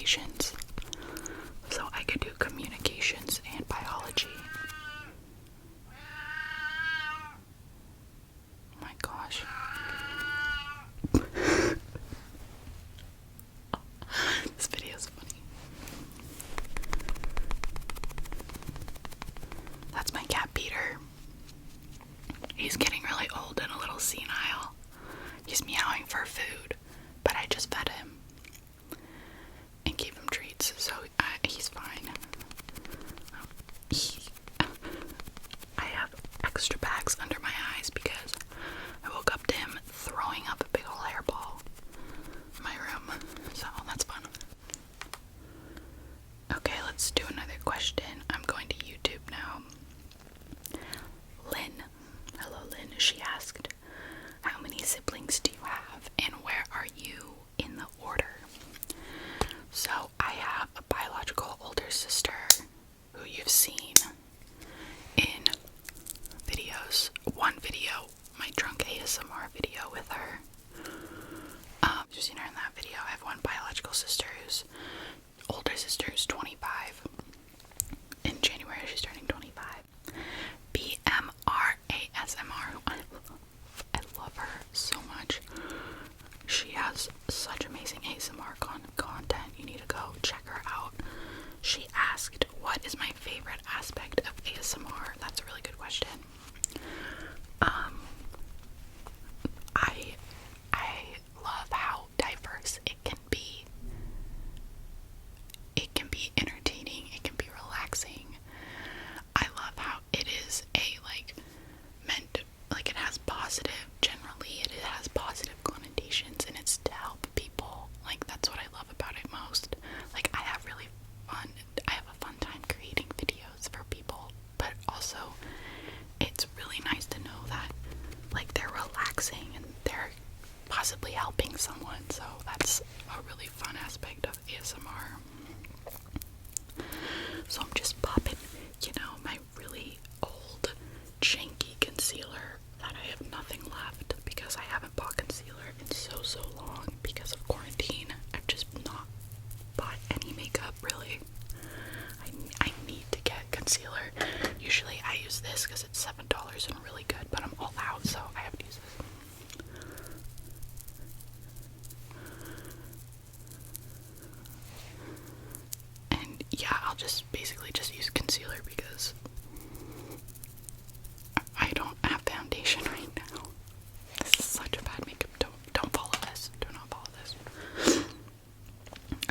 communications. So I could do communications and biology. Oh my gosh. This video is funny. That's my cat Peter. He's getting really old and a little senile. He's meowing for food, but I just fed him and gave him treats, so he's fine. I have extra bags under my eyes because I woke up to him throwing up a big old hairball in my room, so that's fun. Okay, let's do another question. I'm going to YouTube now. Lynn, hello Lynn, she asked, how many siblings do you have and where are you in the order? So I have a biological older sister who you've seen in videos. One video, my drunk ASMR video with her. You've seen her in that video. I have one biological sister who's older sister who's 25. In January she's turning 25. BMRASMR. I love her so much. She has such amazing ASMR content. You need to go check her out. She asked, what is my favorite aspect of ASMR? That's a really good question. I love how diverse it can be. It can be entertaining, it can be relaxing. I love how it is it has positive, generally it has positive connotations and it's to help people. Like, that's what I love about it most. Like, I have a fun time creating videos for people, but also it's really nice to know that, like, they're relaxing and they're possibly helping someone, so that's a really fun aspect of ASMR. So I'm just popping, my really old, janky concealer that I have nothing left because I haven't bought concealer in so long because of quarantine. I've just not bought any makeup, really. I need to get concealer. Usually I use this because it's $7 and really good, but I'm all out, so I have to use this. And yeah, I'll just basically just use concealer because I don't have foundation right now. This is such a bad makeup. Don't follow this. Do not follow this.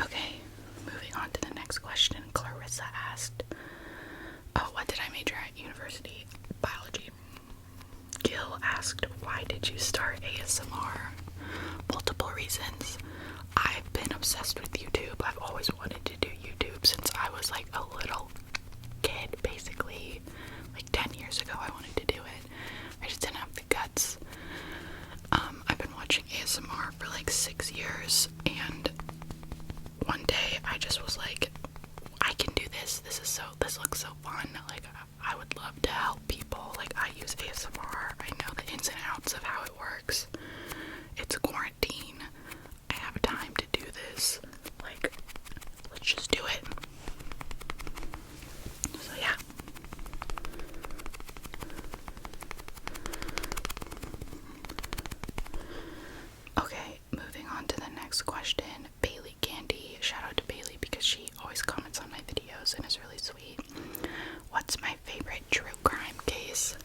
Okay, moving on to the next question. Clarissa asked, what did I major at university? Biology. Gil asked, why did you start ASMR? Multiple reasons. I've been obsessed with YouTube. I've always wanted to do YouTube since I was like a little kid, basically. Like 10 years ago I wanted to do it. I just didn't have the guts. I've been watching ASMR for like 6 years, and one day I just was like, I can do this. This looks so fun. Like, I would love to help people. Like, I use ASMR. I know the ins and outs of how it works. It's quarantine. I have time to do this. Like, let's just do it. So yeah. Okay, moving on to the next question. Bailey Candy. Shout out to Bailey because she always comments on my videos and is really sweet. What's my favorite true crime case?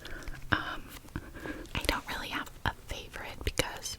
I don't really have a favorite because,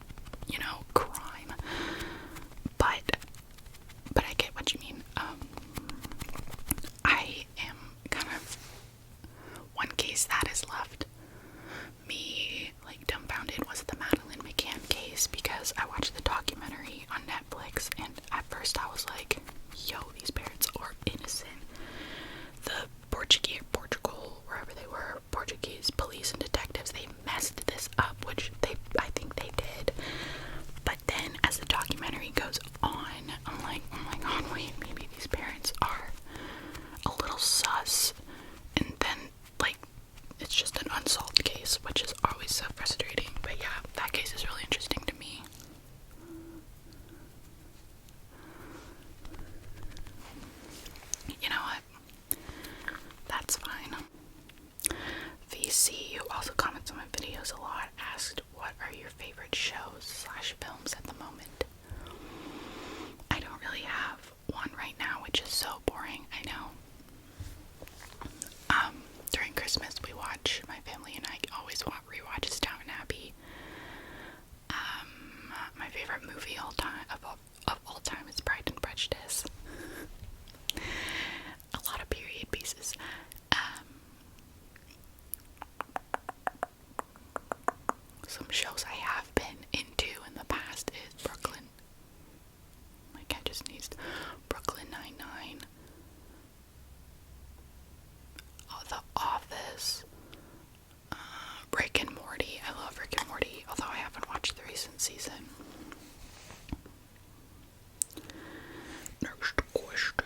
which is so boring, I know. During Christmas, my family and I always rewatches Downton Abbey. My favorite movie of all time is Pride and Prejudice. A lot of period pieces. Some shows I have been into in the past is Brooklyn. My cat just sneezed. Brooklyn Nine-Nine. Oh, The Office. Rick and Morty. I love Rick and Morty, although I haven't watched the recent season. Next question.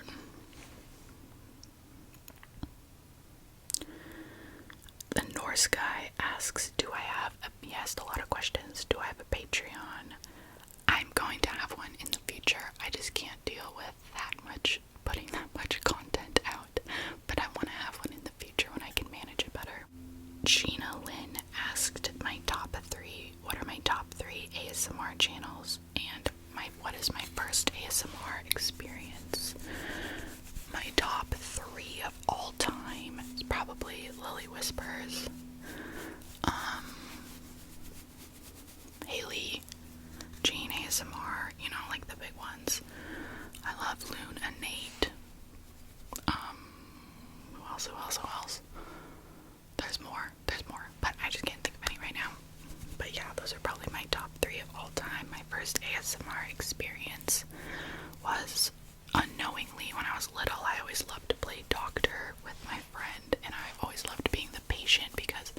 The Norse guy asks, he asked a lot of questions. Do I have a Patreon? I'm going to have one in the future. I just can't deal with putting that much content out. But I want to have one in the future when I can manage it better. Gina Lynn asked what are my top 3 ASMR channels and what is my first ASMR experience. My top 3 of all time is probably Lily Whispers, Haley, Jane ASMR, like the big ones. I love Loon and Nate. Who else? There's more, but I just can't think of any right now. But yeah, those are probably my top 3 of all time. My first ASMR experience was unknowingly when I was little. I always loved to play doctor with my friend, and I've always loved being the patient because,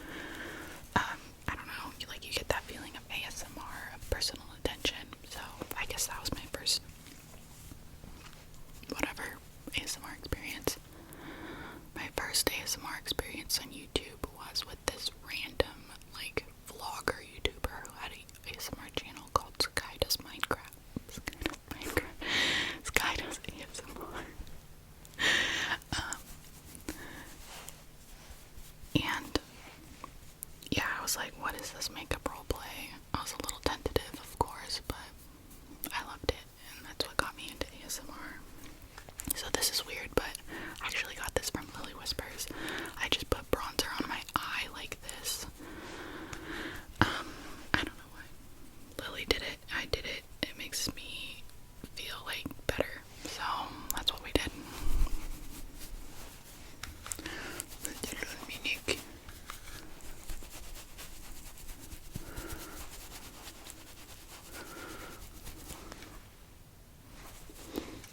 I don't know, you get that feeling of ASMR, of personal attention. So I guess that was my first, ASMR experience. My first ASMR experience on YouTube was with this random, vlogger YouTuber who had a ASMR channel called Sky Does Minecraft. Sky Does ASMR. And yeah, I was like, what is this makeup role play? I was a little tentative, of course, but I loved it, and that's what got me into ASMR. So this is weird, but I actually got this from Lily Whispers. I just put bronzer on my eye like this. I don't know why. Lily did it, I did it. It makes me feel better. So that's what we did.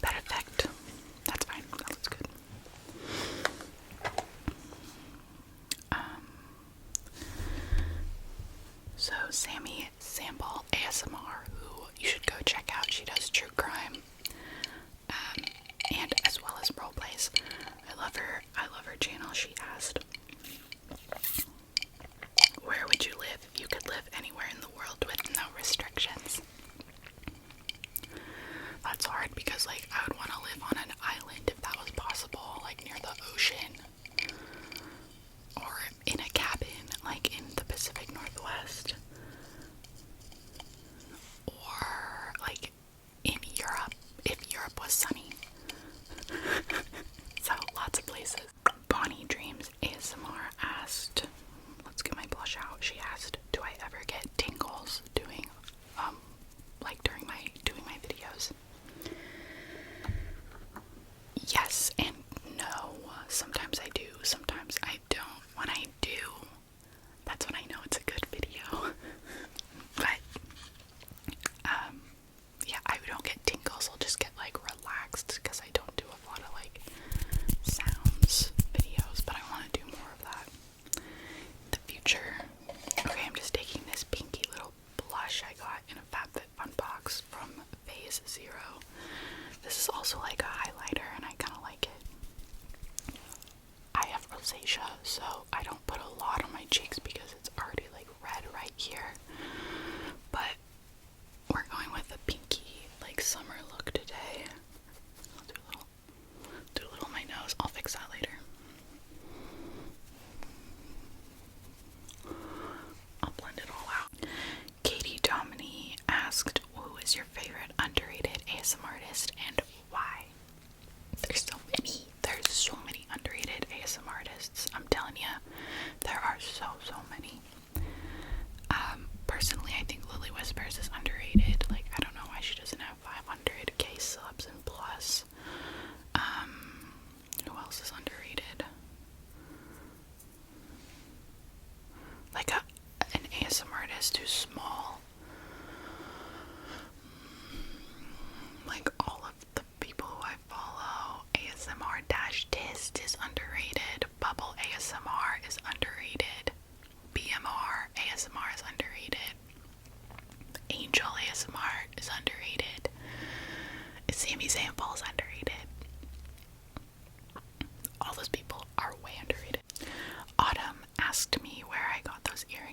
Perfect. That's fine. That looks good. So Sammy Sample ASMR, who you should go check out. She does true crime, and as well as roleplays. I love her channel. She asked, where would you live if you could live anywhere in the world with no restrictions? That's hard because, I would want to live on an island if that was possible, near the ocean, or in a cabin, in the Pacific Northwest, or, in Europe, if Europe was sunny. So, lots of places. Bonnie Dreams ASMR asked, let's get my blush out, she asked, do I ever get tingles doing my videos? Yes and no. Sometimes I do, sometimes I don't. When I do, that's when I know it's a good video. But yeah, I don't get tingles. I'll just get relaxed because I don't do a lot of sounds videos, but I want to do more of that in the future. Okay, I'm just taking this pinky little blush I got in a FabFitFun box from Phase Zero. This is also a highlighter, and I kind of like it. I have rosacea, so I don't put a lot on my cheeks because it's already red right here. But we're going with a pinky summer look today. I'll do a little on my nose. I'll fix that later. I'll blend it all out. Katie Domini asked, who is your favorite underrated ASMR artist and why?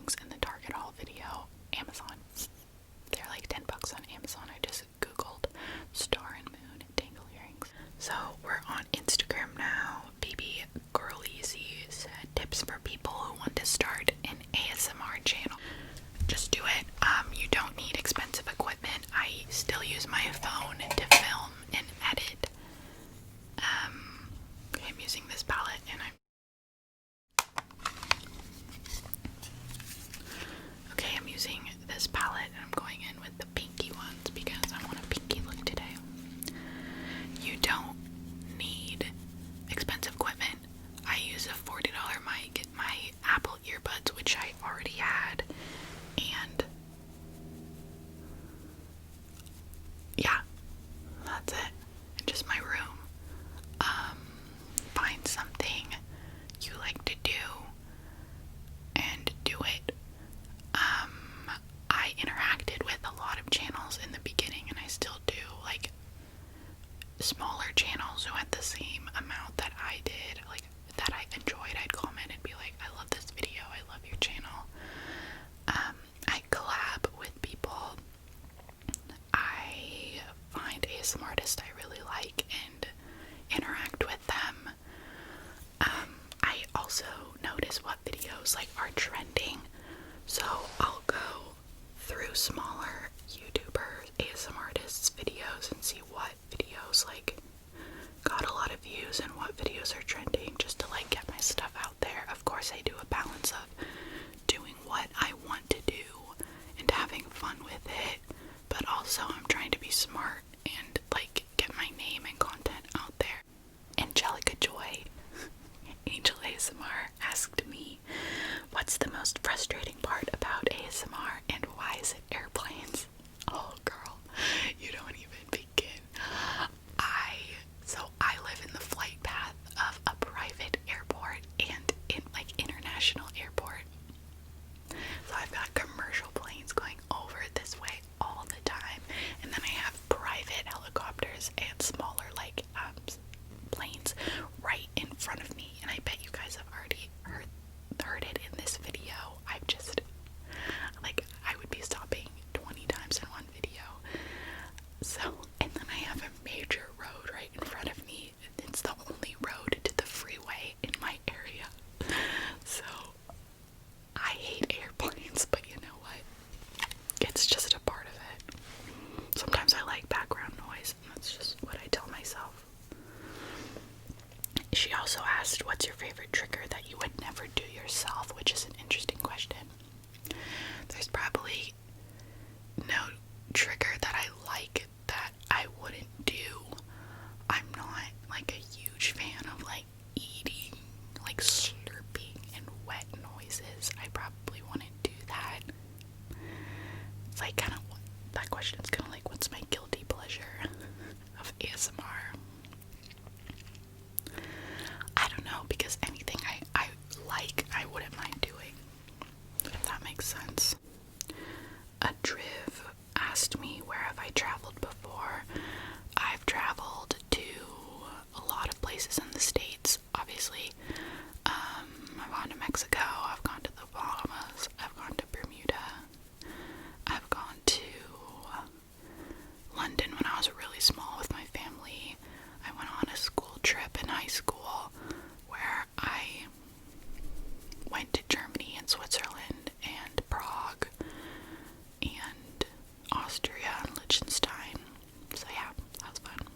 earrings in the Target haul video. Amazon. They're like $10 on Amazon. I just googled star and moon dangle earrings. So we're on Instagram now. BB Girleasy said tips for people who want to start an ASMR channel. Just do it. You don't need expensive equipment. I still use my phone to film and edit. I'm using this palette and I'm using this palette and I'm going in with the pinky ones because I want a pinky look today. You don't need expensive equipment. I use a $40 mic, my Apple earbuds, which I already had, and yeah, that's it. And just my room. Find something you like to do and do it. I interacted with a lot of channels in the beginning, and I still do, like smaller channels who had the same amount that I did, like that I enjoyed. I'd comment and be like, I love this video, I love your channel. I collab with people. I find ASMR artists I really like and interact with them. I also notice what videos like are trending, so I'll go through smaller YouTubers, ASMR artists videos and see what videos like got a lot of views and what videos are trending, just to like get my stuff out there. Of course I do a balance of doing what I want to do and having fun with it, but also I'm trying to be smart and like get my name and content out there. Angelica Joy, Angel ASMR, asked me, what's the most frustrating part about ASMR and why is it airplanes? Oh girl, you don't even begin. I live in the flight path of a private airport and in like international airport. So I've got commercial planes going over this way all the time, and then I have private helicopters and smaller like planes right in front of me, and I bet you guys have already heard it in this video. I've just like, I would be stopping 20 times in one video. So, and then I have a major road right in front of me. It's the only road to the freeway in my area. So I hate airplanes, but you know what? It's just a part of it. Sometimes I like background noise, and that's just what I tell myself. She also asked, what's your favorite trigger that you would never do yourself, which is an interesting question. There's probably no trigger that I like that I wouldn't do. I'm not like a huge fan of like eating, like slurping and wet noises. I probably wouldn't do that. It's like kind of, that question is kind of like, what's my guilty pleasure of ASMR? I don't know, because anything I like, I wouldn't mind doing, if that makes sense. A Driv asked me, where have I traveled before? I've traveled to a lot of places in the States, obviously. I've gone to Mexico, I've gone to the Bahamas, I've gone to Bermuda, I've gone to London when I was really small with my family. I went on a school trip in high school where I went to Germany and Switzerland and Prague and Austria and Liechtenstein. So yeah, that was fun.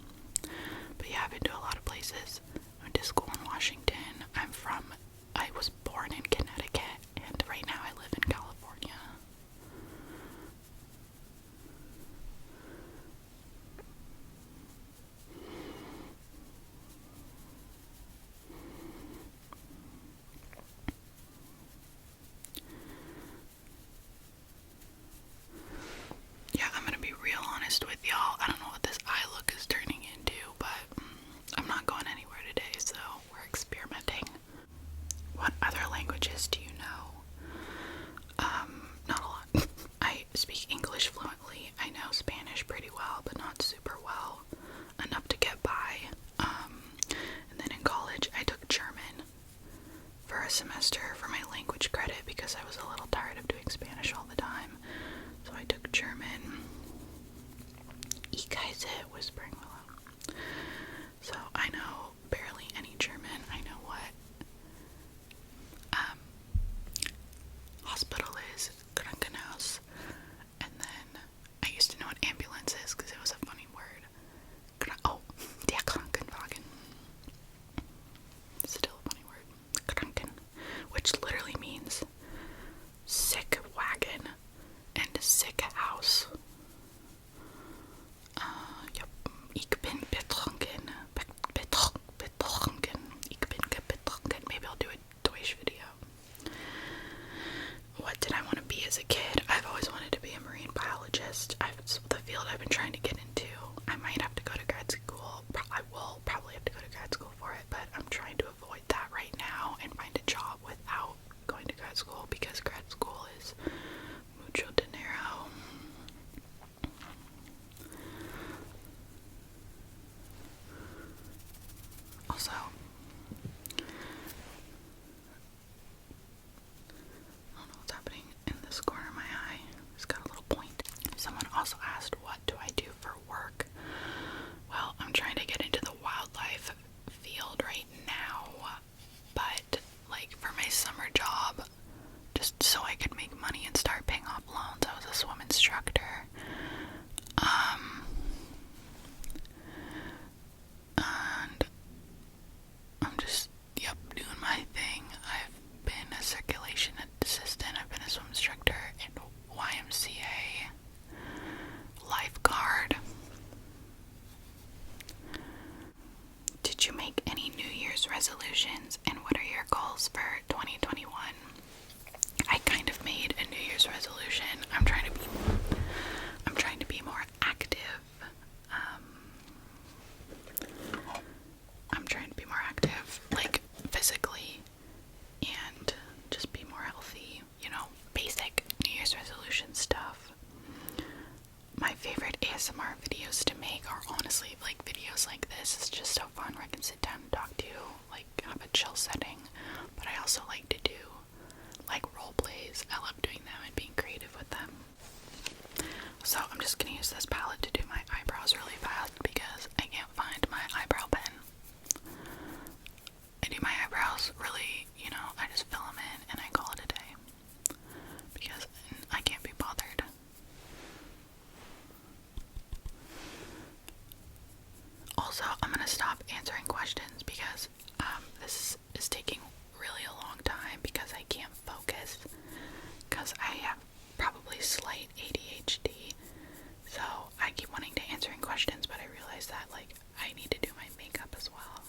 But yeah, I've been to a lot of places. I went to school in Washington. I was born in Connecticut, and right now I live in California. Yeah, I'm gonna be real honest with y'all. I don't know what this eye look is turning into, but I'm not going anywhere today, so we're experimenting. What other languages do you know? Not a lot. I speak English fluently. I know Spanish pretty well, but not super well. Enough to get by. And then in college, I took German for a semester for my language language credit because I was a little tired of doing Spanish all the time. So I took German. Ich heiße Whispering Willow. So I know barely any German. I know what hospital is, Krankenhaus, and then I used to know what ambulance is because it was a funny word. Oh, der Krankenwagen. Still a funny word. Kranken, which literally means sick wagon and sick house. Yep. Ich bin betrunken. Betrunken. Ich bin betrunken. Maybe I'll do a Deutsch video. What did I want to be as a kid? I've always wanted to be a marine biologist. It's the field I've been trying to get into. I might have to go to grad school. I will probably have to go to grad school for it, but I'm trying to avoid that right now and find a job without going to grad school because grad school is mucho dinero. Also, I don't know what's happening in this corner of my eye. It's got a little point. Someone also asked, what do I do for work? Well, I'm trying to get into the wildlife field right now, but like for my summer job, just so I could make money and start paying off loans, I was a swim instructor. And I'm just, doing my thing. I've been a circulation assistant, I've been a swim instructor, and YMCA lifeguard. Did you make any New Year's resolutions, and what are your goals for 2021? I kind of made a New Year's resolution. I'm trying to be more active. I'm trying to be more active, like physically, and just be more healthy, basic New Year's resolution stuff. My favorite ASMR videos to make are honestly like videos like this. It's just so fun where I can sit down and talk to you, like have a chill setting. But I also like to do like role plays. I love doing them and being creative with them. So I'm just gonna use this palette to do my eyebrows really fast because I can't find my eyebrow pen. I do my eyebrows really, I just fill them in and I call it a day because I can't be bothered. Also, I'm gonna stop answering questions because this is taking really a long time because I can't focus because I have probably slight ADHD. So I keep wanting to answering questions, but I realize that I need to do my makeup as well.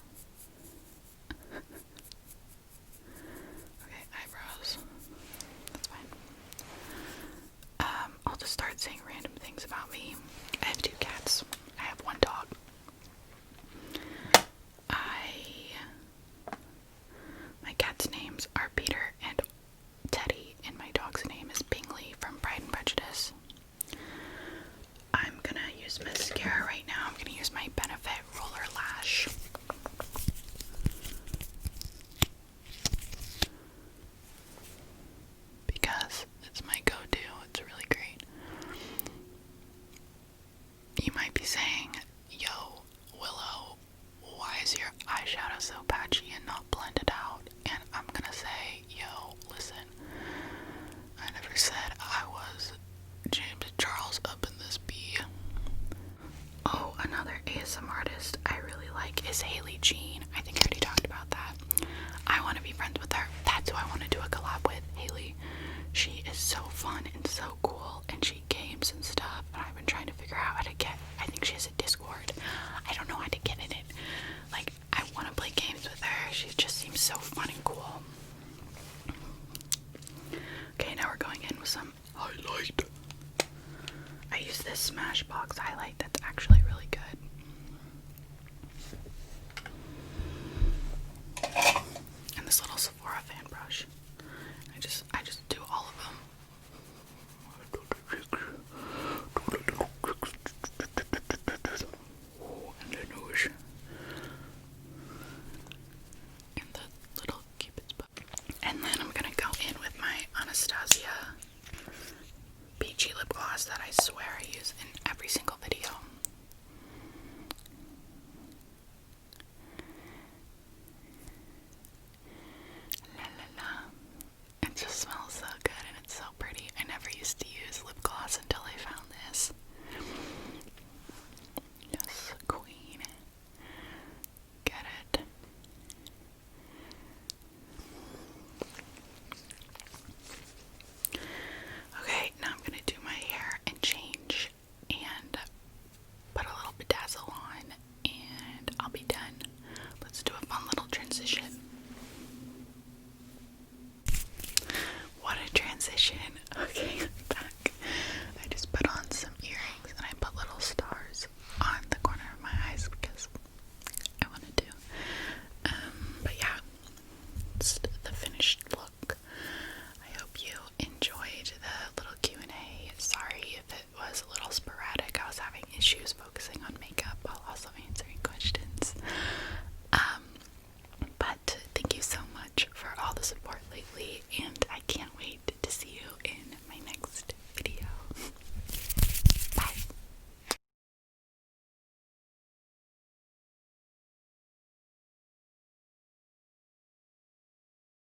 Okay, eyebrows. That's fine. I'll just start saying random things about me. I have 2 cats. I have 1 dog. My cat's names are Peter and Teddy, and my dog's name is Bingley from Pride and Prejudice. I'm gonna use mascara right now. I'm gonna use my Benefit Roller Lash. Because it's my go-to. It's really great. You might be saying, yo, Willow, why is your eyeshadow so patchy and not blended out? And I'm gonna say, yo, listen, I never said I was James Charles up in this bee. Oh, another ASMR artist I really like is Haley Jean. I think I already talked about that. I want to be friends with her. That's who I want to do a collab with, Haley. She is so fun and so cool, and she games and stuff, and I've been trying to figure out how to get, I think she has a Discord. I don't know how to get in it. I want to play games with her. She just seems so fun and cool. Okay, now we're going in with some highlight. I use this Smashbox highlight that's actually really good. And this little